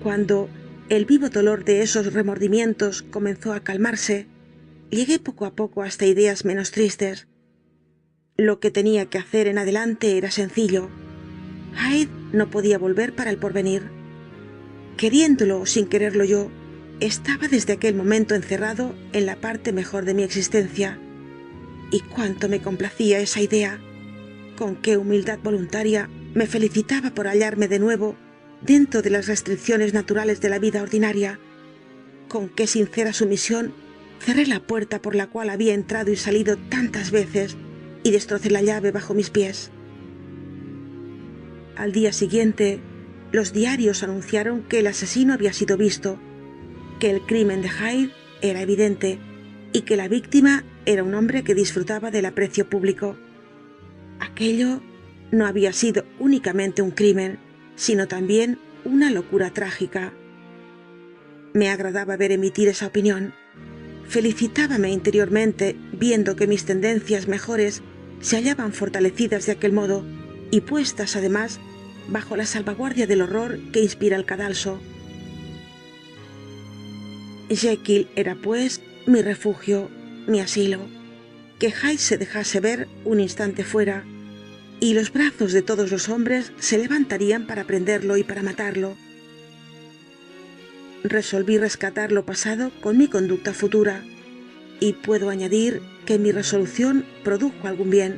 Cuando el vivo dolor de esos remordimientos comenzó a calmarse, llegué poco a poco hasta ideas menos tristes. Lo que tenía que hacer en adelante era sencillo. Hyde no podía volver para el porvenir. Queriéndolo o sin quererlo yo, Estaba desde aquel momento encerrado en la parte mejor de mi existencia. Y cuánto me complacía esa idea. Con qué humildad voluntaria me felicitaba por hallarme de nuevo dentro de las restricciones naturales de la vida ordinaria. Con qué sincera sumisión cerré la puerta por la cual había entrado y salido tantas veces y destrocé la llave bajo mis pies. Al día siguiente, los diarios anunciaron que el asesino había sido visto, que el crimen de Hyde era evidente y que la víctima era un hombre que disfrutaba del aprecio público. Aquello no había sido únicamente un crimen, sino también una locura trágica. Me agradaba ver emitir esa opinión. Felicitábame interiormente viendo que mis tendencias mejores se hallaban fortalecidas de aquel modo y puestas, además, bajo la salvaguardia del horror que inspira el cadalso. Jekyll era, pues, mi refugio, mi asilo. Que Hyde se dejase ver un instante fuera, y los brazos de todos los hombres se levantarían para prenderlo y para matarlo. Resolví rescatar lo pasado con mi conducta futura, y puedo añadir que mi resolución produjo algún bien.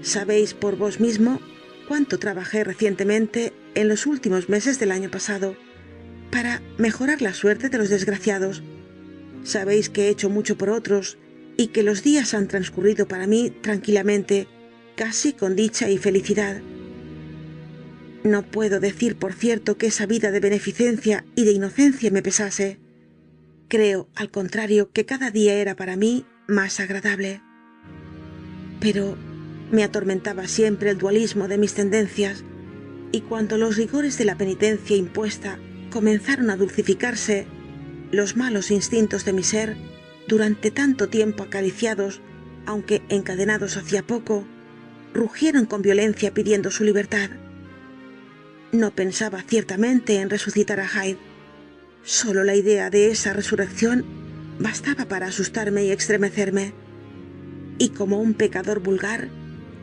Sabéis por vos mismo cuánto trabajé recientemente en los últimos meses del año pasado para mejorar la suerte de los desgraciados. Sabéis que he hecho mucho por otros y que los días han transcurrido para mí tranquilamente, casi con dicha y felicidad. No puedo decir, por cierto, que esa vida de beneficencia y de inocencia me pesase. Creo, al contrario, que cada día era para mí más agradable. Pero me atormentaba siempre el dualismo de mis tendencias, y cuando los rigores de la penitencia impuesta comenzaron a dulcificarse, los malos instintos de mi ser, durante tanto tiempo acariciados, aunque encadenados hacía poco, rugieron con violencia pidiendo su libertad. No pensaba ciertamente en resucitar a Hyde. Solo la idea de esa resurrección bastaba para asustarme y estremecerme. Y como un pecador vulgar,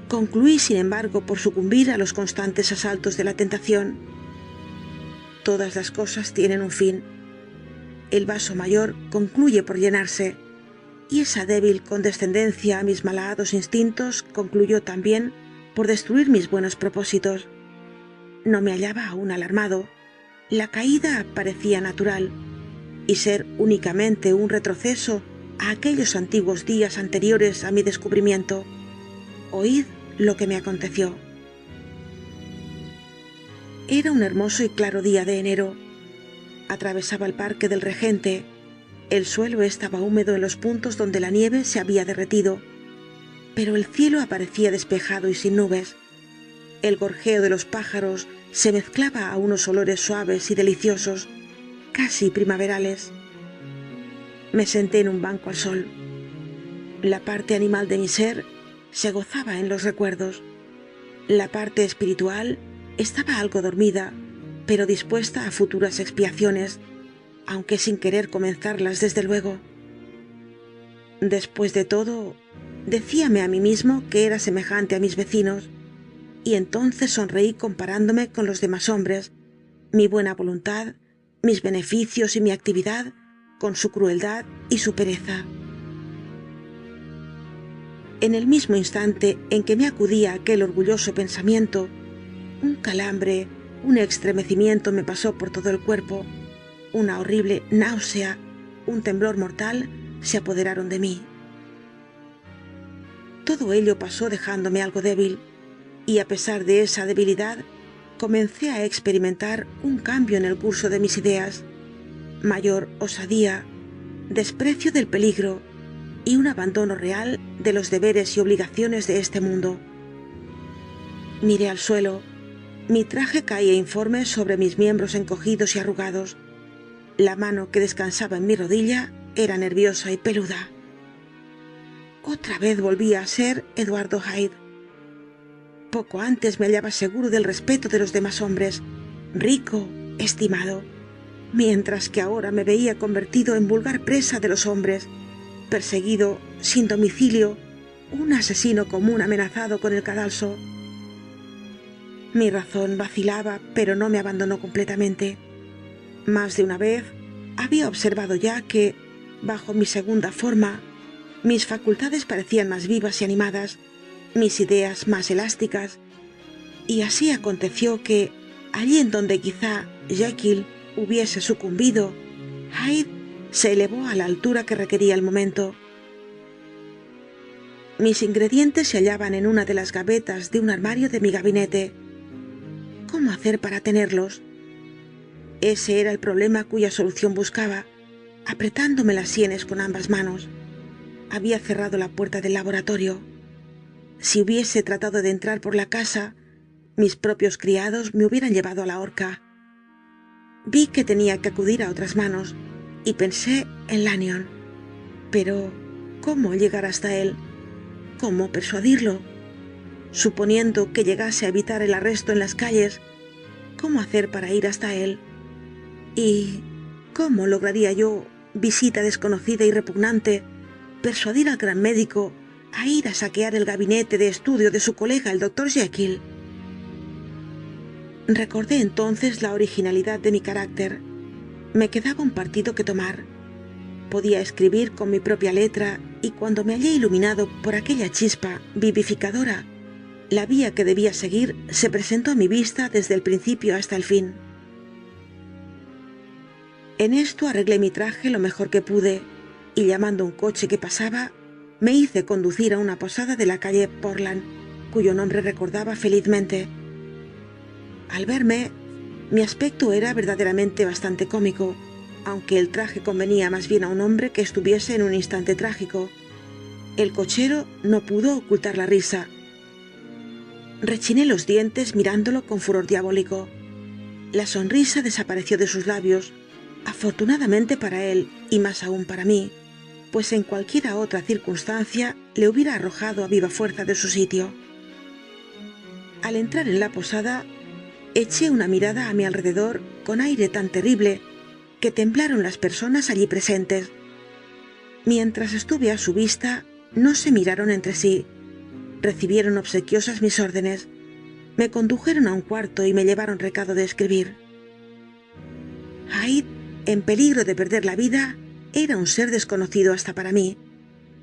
concluí sin embargo por sucumbir a los constantes asaltos de la tentación. Todas las cosas tienen un fin. El vaso mayor concluye por llenarse, y esa débil condescendencia a mis malhadados instintos concluyó también por destruir mis buenos propósitos. No me hallaba aún alarmado. La caída parecía natural, y ser únicamente un retroceso a aquellos antiguos días anteriores a mi descubrimiento. Oíd lo que me aconteció. Era un hermoso y claro día de enero. Atravesaba el Parque del Regente. El suelo estaba húmedo en los puntos donde la nieve se había derretido, pero el cielo aparecía despejado y sin nubes. El gorjeo de los pájaros se mezclaba a unos olores suaves y deliciosos, casi primaverales. Me senté en un banco al sol. La parte animal de mi ser se gozaba en los recuerdos. La parte espiritual estaba algo dormida, pero dispuesta a futuras expiaciones, aunque sin querer comenzarlas desde luego. Después de todo, decíame a mí mismo que era semejante a mis vecinos, y entonces sonreí comparándome con los demás hombres, mi buena voluntad, mis beneficios y mi actividad, con su crueldad y su pereza. En el mismo instante en que me acudía aquel orgulloso pensamiento, un calambre, un estremecimiento me pasó por todo el cuerpo, una horrible náusea, un temblor mortal se apoderaron de mí. Todo ello pasó dejándome algo débil, y a pesar de esa debilidad, comencé a experimentar un cambio en el curso de mis ideas, mayor osadía, desprecio del peligro y un abandono real de los deberes y obligaciones de este mundo. Miré al suelo. Mi traje caía informe sobre mis miembros encogidos y arrugados. La mano que descansaba en mi rodilla era nerviosa y peluda. Otra vez volvía a ser Eduardo Hyde. Poco antes me hallaba seguro del respeto de los demás hombres, rico, estimado, mientras que ahora me veía convertido en vulgar presa de los hombres, perseguido, sin domicilio, un asesino común amenazado con el cadalso. Mi razón vacilaba, pero no me abandonó completamente. Más de una vez, Había observado ya que, bajo mi segunda forma, mis facultades parecían más vivas y animadas, mis ideas más elásticas, y así aconteció que, allí en donde quizá Jekyll hubiese sucumbido, Hyde se elevó a la altura que requería el momento. Mis ingredientes se hallaban en una de las gavetas de un armario de mi gabinete. ¿Cómo hacer para tenerlos? Ese era el problema cuya solución buscaba, apretándome las sienes con ambas manos. Había cerrado la puerta del laboratorio. Si hubiese tratado de entrar por la casa, mis propios criados me hubieran llevado a la horca. Vi que tenía que acudir a otras manos y pensé en Lanyon. Pero, ¿cómo llegar hasta él? ¿Cómo persuadirlo? Suponiendo que llegase a evitar el arresto en las calles, ¿cómo hacer para ir hasta él? ¿Y cómo lograría yo, visita desconocida y repugnante, persuadir al gran médico a ir a saquear el gabinete de estudio de su colega el doctor Jekyll? Recordé entonces la originalidad de mi carácter. Me quedaba un partido que tomar. Podía escribir con mi propia letra y cuando me hallé iluminado por aquella chispa vivificadora, la vía que debía seguir se presentó a mi vista desde el principio hasta el fin. En esto arreglé mi traje lo mejor que pude y llamando a un coche que pasaba, me hice conducir a una posada de la calle Portland, cuyo nombre recordaba felizmente. Al verme, mi aspecto era verdaderamente bastante cómico, aunque el traje convenía más bien a un hombre que estuviese en un instante trágico. El cochero no pudo ocultar la risa. Rechiné los dientes mirándolo con furor diabólico. La sonrisa desapareció de sus labios, afortunadamente para él y más aún para mí, pues en cualquiera otra circunstancia le hubiera arrojado a viva fuerza de su sitio. Al entrar en la posada, eché una mirada a mi alrededor con aire tan terrible que temblaron las personas allí presentes. Mientras estuve a su vista, no se miraron entre sí. Recibieron obsequiosas mis órdenes. Me condujeron a un cuarto y me llevaron recado de escribir. Hyde, en peligro de perder la vida, era un ser desconocido hasta para mí,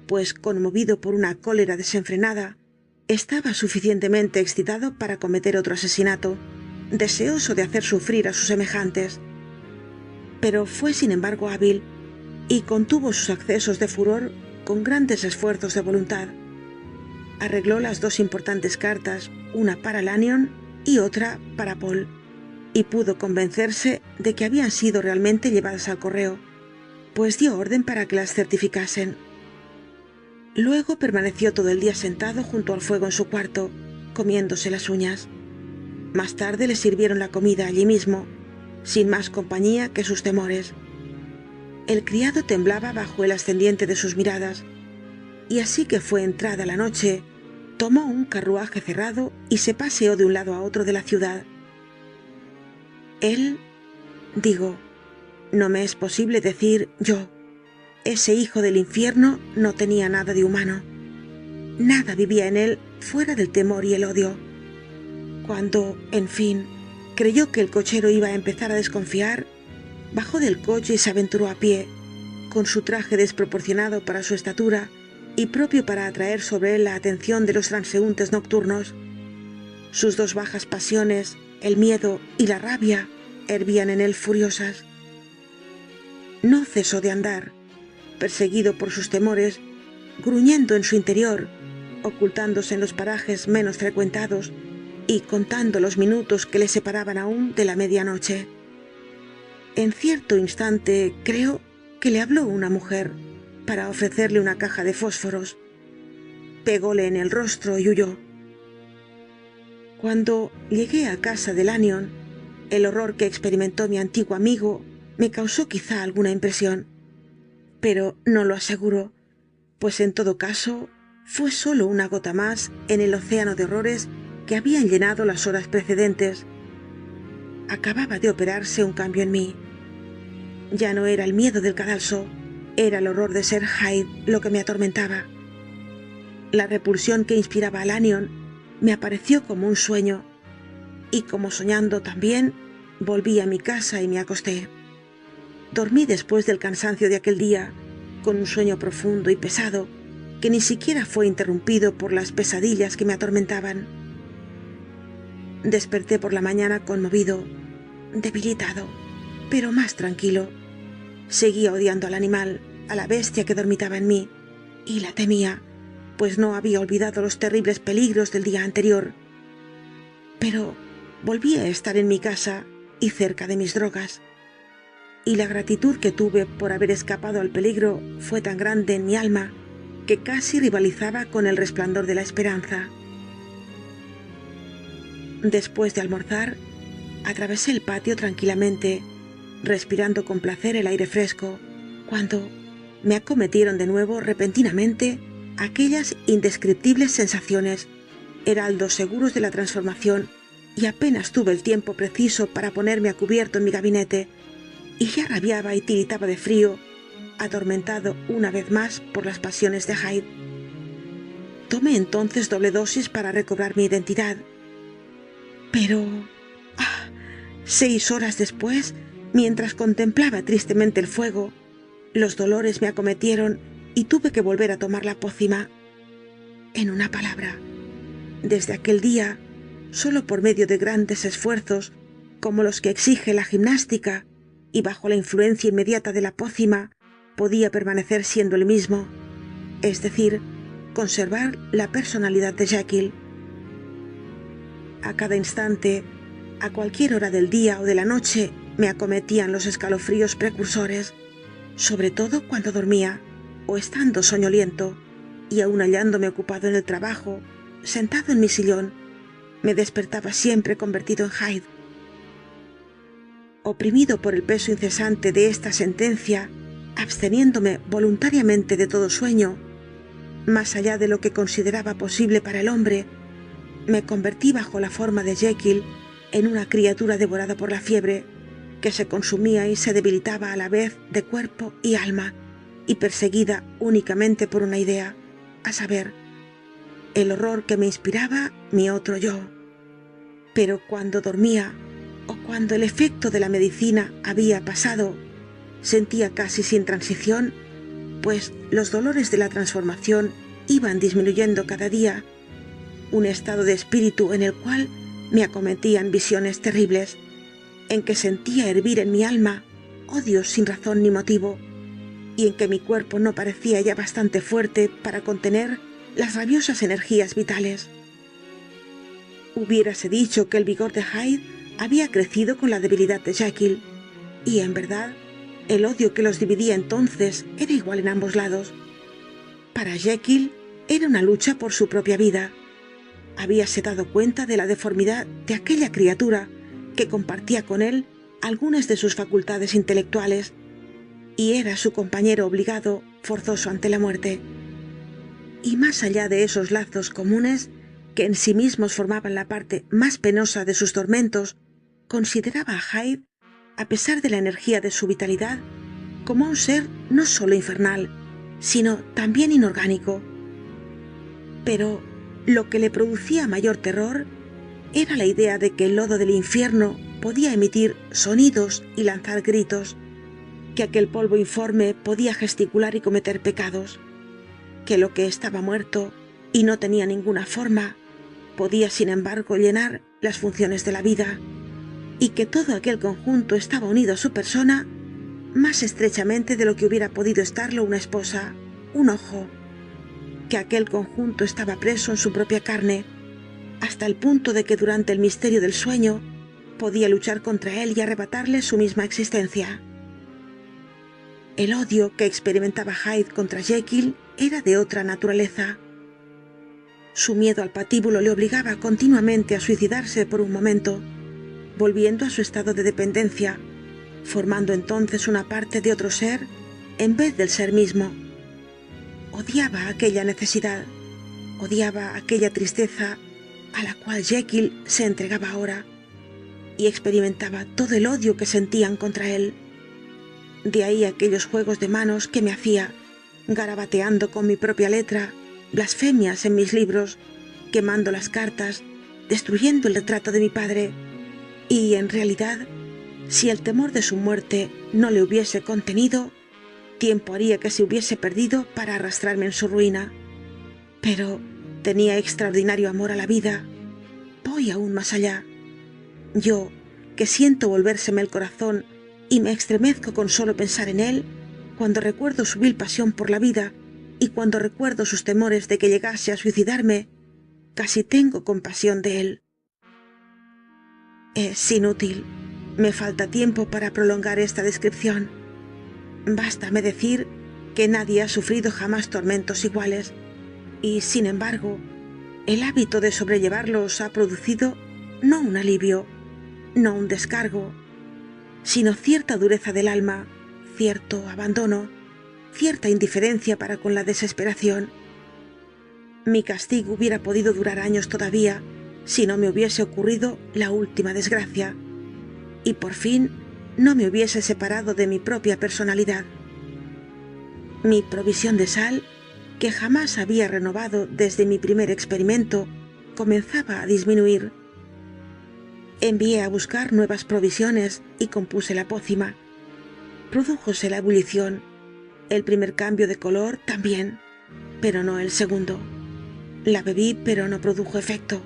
pues conmovido por una cólera desenfrenada, estaba suficientemente excitado para cometer otro asesinato, deseoso de hacer sufrir a sus semejantes. Pero fue sin embargo hábil y contuvo sus accesos de furor con grandes esfuerzos de voluntad. Arregló las dos importantes cartas, una para Lanyon y otra para Paul, y pudo convencerse de que habían sido realmente llevadas al correo, pues dio orden para que las certificasen. Luego permaneció todo el día sentado junto al fuego en su cuarto, comiéndose las uñas. Más tarde le sirvieron la comida allí mismo, sin más compañía que sus temores. El criado temblaba bajo el ascendiente de sus miradas, y así que fue entrada la noche, tomó un carruaje cerrado y se paseó de un lado a otro de la ciudad. Él, digo, no me es posible decir yo, ese hijo del infierno no tenía nada de humano. Nada vivía en él fuera del temor y el odio. Cuando, en fin, creyó que el cochero iba a empezar a desconfiar, bajó del coche y se aventuró a pie, con su traje desproporcionado para su estatura y propio para atraer sobre él la atención de los transeúntes nocturnos. Sus dos bajas pasiones, el miedo y la rabia, hervían en él furiosas. No cesó de andar, perseguido por sus temores, gruñendo en su interior, ocultándose en los parajes menos frecuentados y contando los minutos que le separaban aún de la medianoche. En cierto instante, creo que le habló una mujer para ofrecerle una caja de fósforos. Pególe en el rostro y huyó. Cuando llegué a casa de Lanyon, el horror que experimentó mi antiguo amigo me causó quizá alguna impresión, pero no lo aseguro, pues en todo caso fue solo una gota más en el océano de horrores que habían llenado las horas precedentes. Acababa de operarse un cambio en mí. Ya no era el miedo del cadalso, era el horror de ser Hyde lo que me atormentaba. La repulsión que inspiraba a Lanyon me apareció como un sueño, y como soñando también, volví a mi casa y me acosté. Dormí después del cansancio de aquel día, con un sueño profundo y pesado, que ni siquiera fue interrumpido por las pesadillas que me atormentaban. Desperté por la mañana conmovido, debilitado, pero más tranquilo. Seguía odiando al animal, a la bestia que dormitaba en mí, y la temía, pues no había olvidado los terribles peligros del día anterior. Pero volví a estar en mi casa y cerca de mis drogas, y la gratitud que tuve por haber escapado al peligro fue tan grande en mi alma que casi rivalizaba con el resplandor de la esperanza. Después de almorzar, atravesé el patio tranquilamente, respirando con placer el aire fresco, cuando me acometieron de nuevo repentinamente aquellas indescriptibles sensaciones, heraldos seguros de la transformación, y apenas tuve el tiempo preciso para ponerme a cubierto en mi gabinete, y ya rabiaba y tiritaba de frío, atormentado una vez más por las pasiones de Hyde. Tomé entonces doble dosis para recobrar mi identidad. Pero 6 horas después, mientras contemplaba tristemente el fuego, los dolores me acometieron y tuve que volver a tomar la pócima. En una palabra, desde aquel día, solo por medio de grandes esfuerzos, como los que exige la gimnástica, y bajo la influencia inmediata de la pócima, podía permanecer siendo el mismo, es decir, conservar la personalidad de Jekyll. A cada instante, a cualquier hora del día o de la noche, me acometían los escalofríos precursores, sobre todo cuando dormía o estando soñoliento, y aun hallándome ocupado en el trabajo, sentado en mi sillón, me despertaba siempre convertido en Hyde. Oprimido por el peso incesante de esta sentencia, absteniéndome voluntariamente de todo sueño, más allá de lo que consideraba posible para el hombre, me convertí bajo la forma de Jekyll en una criatura devorada por la fiebre, que se consumía y se debilitaba a la vez de cuerpo y alma, y perseguida únicamente por una idea, a saber, el horror que me inspiraba mi otro yo. Pero cuando dormía, o cuando el efecto de la medicina había pasado, sentía casi sin transición, pues los dolores de la transformación iban disminuyendo cada día, un estado de espíritu en el cual me acometían visiones terribles, en que sentía hervir en mi alma odios sin razón ni motivo, y en que mi cuerpo no parecía ya bastante fuerte para contener las rabiosas energías vitales. Hubiérase dicho que el vigor de Hyde había crecido con la debilidad de Jekyll, y en verdad el odio que los dividía entonces era igual en ambos lados. Para Jekyll era una lucha por su propia vida. Habíase dado cuenta de la deformidad de aquella criatura que compartía con él algunas de sus facultades intelectuales, y era su compañero obligado, forzoso ante la muerte. Y más allá de esos lazos comunes, que en sí mismos formaban la parte más penosa de sus tormentos, consideraba a Hyde, a pesar de la energía de su vitalidad, como un ser no solo infernal, sino también inorgánico. Pero lo que le producía mayor terror era la idea de que el lodo del infierno podía emitir sonidos y lanzar gritos, que aquel polvo informe podía gesticular y cometer pecados, que lo que estaba muerto y no tenía ninguna forma podía sin embargo llenar las funciones de la vida, y que todo aquel conjunto estaba unido a su persona más estrechamente de lo que hubiera podido estarlo una esposa, un ojo, que aquel conjunto estaba preso en su propia carne, hasta el punto de que durante el misterio del sueño podía luchar contra él y arrebatarle su misma existencia. El odio que experimentaba Hyde contra Jekyll era de otra naturaleza. Su miedo al patíbulo le obligaba continuamente a suicidarse por un momento, volviendo a su estado de dependencia, formando entonces una parte de otro ser en vez del ser mismo. Odiaba aquella necesidad, odiaba aquella tristeza a la cual Jekyll se entregaba ahora, y experimentaba todo el odio que sentían contra él. De ahí aquellos juegos de manos que me hacía, garabateando con mi propia letra, blasfemias en mis libros, quemando las cartas, destruyendo el retrato de mi padre, y en realidad Si el temor de su muerte no le hubiese contenido, tiempo haría que se hubiese perdido para arrastrarme en su ruina. Pero tenía extraordinario amor a la vida. Voy aún más allá. Yo, que siento volvérseme el corazón y me estremezco con solo pensar en él, cuando recuerdo su vil pasión por la vida y cuando recuerdo sus temores de que llegase a suicidarme, casi tengo compasión de él. Es inútil. Me falta tiempo para prolongar esta descripción. Bástame decir que nadie ha sufrido jamás tormentos iguales, y sin embargo, el hábito de sobrellevarlos ha producido no un alivio, no un descargo, sino cierta dureza del alma, cierto abandono, cierta indiferencia para con la desesperación. Mi castigo hubiera podido durar años todavía si no me hubiese ocurrido la última desgracia, y por fin no me hubiese separado de mi propia personalidad. Mi provisión de sal, que jamás había renovado desde mi primer experimento, comenzaba a disminuir. Envié a buscar nuevas provisiones y compuse la pócima. Prodújose la ebullición, el primer cambio de color también, pero no el segundo. La bebí, pero no produjo efecto.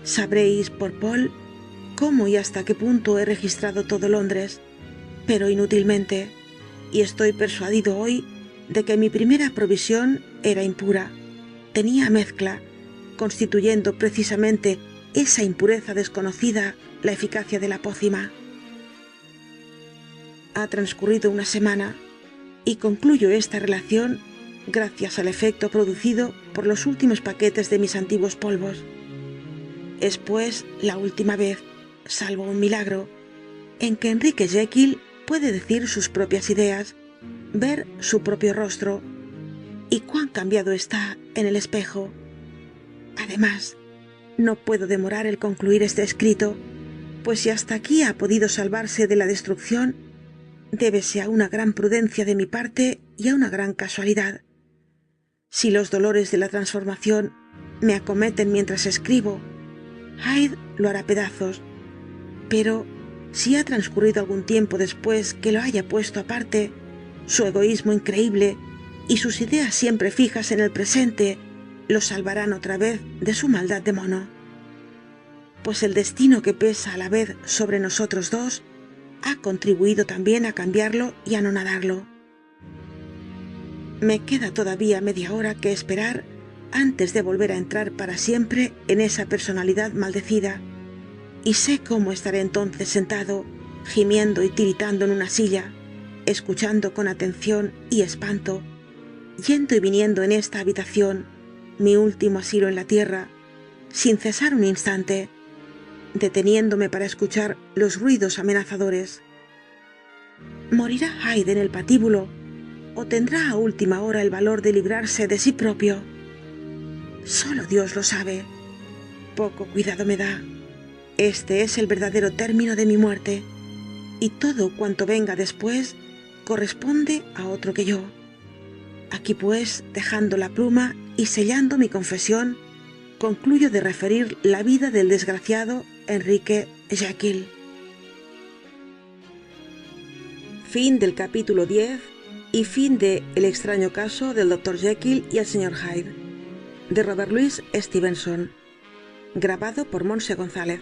Sabréis por Paul cómo y hasta qué punto he registrado todo Londres, pero inútilmente, y estoy persuadido hoy de que mi primera provisión era impura, tenía mezcla, constituyendo precisamente esa impureza desconocida la eficacia de la pócima. Ha transcurrido una semana y concluyo esta relación gracias al efecto producido por los últimos paquetes de mis antiguos polvos. Es pues la última vez, salvo un milagro, en que Enrique Jekyll puede decir sus propias ideas, ver su propio rostro, y cuán cambiado está en el espejo. Además, no puedo demorar el concluir este escrito, pues si hasta aquí ha podido salvarse de la destrucción, débese a una gran prudencia de mi parte y a una gran casualidad. Si los dolores de la transformación me acometen mientras escribo, Hyde lo hará pedazos, pero si ha transcurrido algún tiempo después que lo haya puesto aparte, su egoísmo increíble y sus ideas siempre fijas en el presente lo salvarán otra vez de su maldad de mono. Pues el destino que pesa a la vez sobre nosotros dos ha contribuido también a cambiarlo y anonadarlo. Me queda todavía media hora que esperar antes de volver a entrar para siempre en esa personalidad maldecida, y sé cómo estaré entonces sentado, gimiendo y tiritando en una silla, escuchando con atención y espanto, yendo y viniendo en esta habitación, mi último asilo en la tierra, sin cesar un instante, deteniéndome para escuchar los ruidos amenazadores. ¿Morirá Hyde en el patíbulo o tendrá a última hora el valor de librarse de sí propio? Solo Dios lo sabe. Poco cuidado me da. Este es el verdadero término de mi muerte, y todo cuanto venga después corresponde a otro que yo. Aquí pues, dejando la pluma y sellando mi confesión, concluyo de referir la vida del desgraciado Enrique Jekyll. Fin del capítulo 10 y fin de El extraño caso del Dr. Jekyll y el Sr. Hyde, de Robert Louis Stevenson, grabado por Montse González.